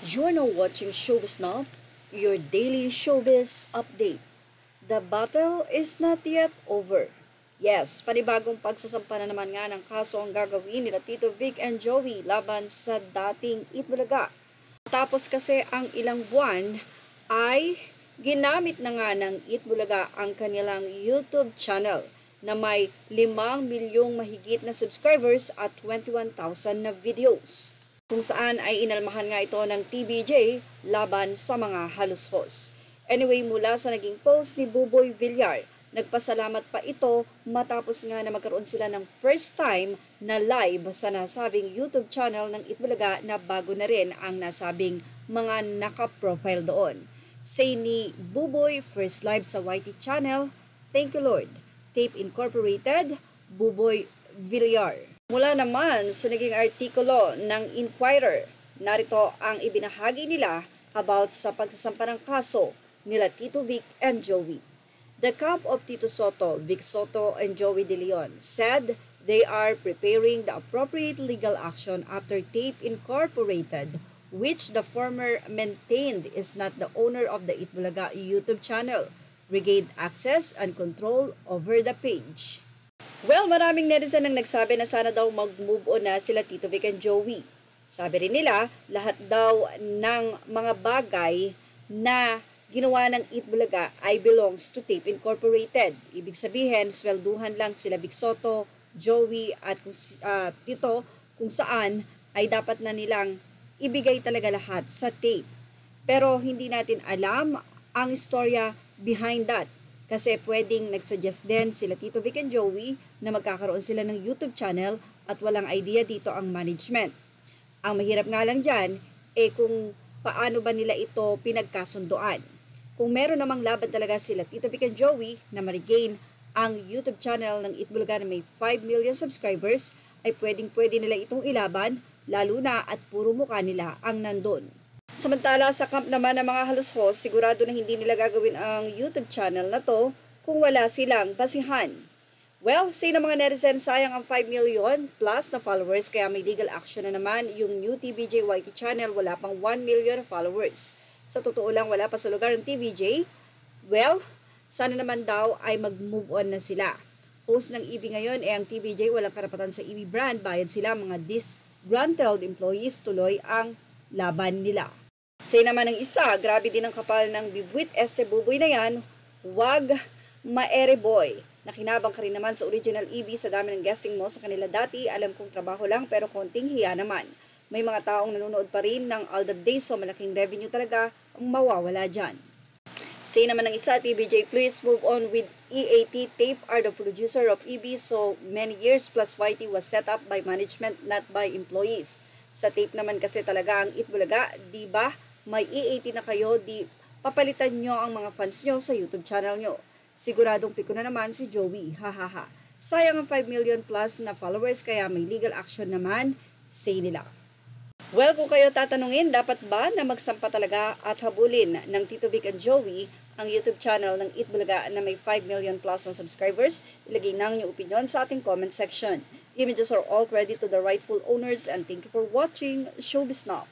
You're now watching Showbiz Now, your daily showbiz update. The battle is not yet over. Yes, panibagong pagsasampa na naman nga ng kaso ang gagawin nila Tito Vic and Joey laban sa dating Itbulaga. Tapos kasi ang ilang buwan ay ginamit na nga ng Itbulaga ang kanilang YouTube channel na may 5 milyong mahigit na subscribers at 21,000 na videos, kung saan ay inalmahan nga ito ng TVJ laban sa mga halushos. Anyway, mula sa naging post ni Buboy Villar, nagpasalamat pa ito matapos nga na magkaroon sila ng first time na live sa nasabing YouTube channel ng Itbulaga na bago na rin ang nasabing mga naka-profile doon. Say ni Buboy, first live sa YT channel, "Thank you Lord." Tape Incorporated, Buboy Villar. Mula naman sa naging artikulo ng Inquirer, narito ang ibinahagi nila about sa pagsasampa ng kaso nila Tito Vic and Joey. The camp of Tito Soto, Vic Soto, and Joey De Leon said they are preparing the appropriate legal action after Tape Incorporated, which the former maintained is not the owner of the Itbulaga YouTube channel, regained access and control over the page. Well, maraming netizen ang nagsabi na sana daw mag-move on na sila Tito Vic and Joey. Sabi rin nila, lahat daw ng mga bagay na ginawa ng Itbulaga ay belongs to Tape Incorporated. Ibig sabihin, swelduhan lang sila Vic Soto, Joey at Tito kung saan ay dapat na nilang ibigay talaga lahat sa Tape. Pero hindi natin alam ang istorya behind that. Kasi pwedeng nagsuggest din sila Tito Vic and Joey na magkakaroon sila ng YouTube channel at walang idea dito ang management. Ang mahirap nga lang dyan, kung paano ba nila ito pinagkasundoan. Kung meron namang laban talaga sila Tito Vic and Joey na ma-regain ang YouTube channel ng Itbulaga na may 5 million subscribers, ay pwedeng-pwede nila itong ilaban, lalo na at puro mukha nila ang nandun. Samantala sa camp naman ng mga halushos, sigurado na hindi nila gagawin ang YouTube channel na to kung wala silang basihan. Well, say ng mga netizen, sayang ang 5 million plus na followers kaya may legal action na naman yung new TVJ YT channel, wala pang 1 million followers. Sa totoo lang, wala pa sa lugar ng TVJ. Well, sana naman daw ay mag-move on na sila. Host ng EB ngayon ang TVJ, walang karapatan sa EB brand, bayad sila, mga disgruntled employees, tuloy ang laban nila. Say naman ng isa, grabe din ang kapal ng bibwit este Buboy na yan, wag maere boy. Nakinabang ka rin naman sa original EB sa dami ng guesting mo sa kanila dati, alam kong trabaho lang pero konting hiya naman. May mga taong nanonood pa rin ng Alder Days so malaking revenue talaga ang mawawala dyan. Say naman ng isa, TVJ, please move on with EAT. Tape are the producer of EB so many years plus YT was set up by management not by employees. Sa Tape naman kasi talaga ang Itbulaga, di ba? May EAT na kayo, di papalitan nyo ang mga fans nyo sa YouTube channel nyo. Siguradong piko na naman si Joey, hahaha. Sayang ang 5 million plus na followers kaya may legal action naman, say nila. Well, kung kayo tatanungin, dapat ba na magsampa talaga at habulin ng Tito Vic and Joey ang YouTube channel ng Itbulaga na may 5 million plus na subscribers? Ilagay na ang inyong opinion sa ating comment section. Images are all credit to the rightful owners and thank you for watching Showbiz Now.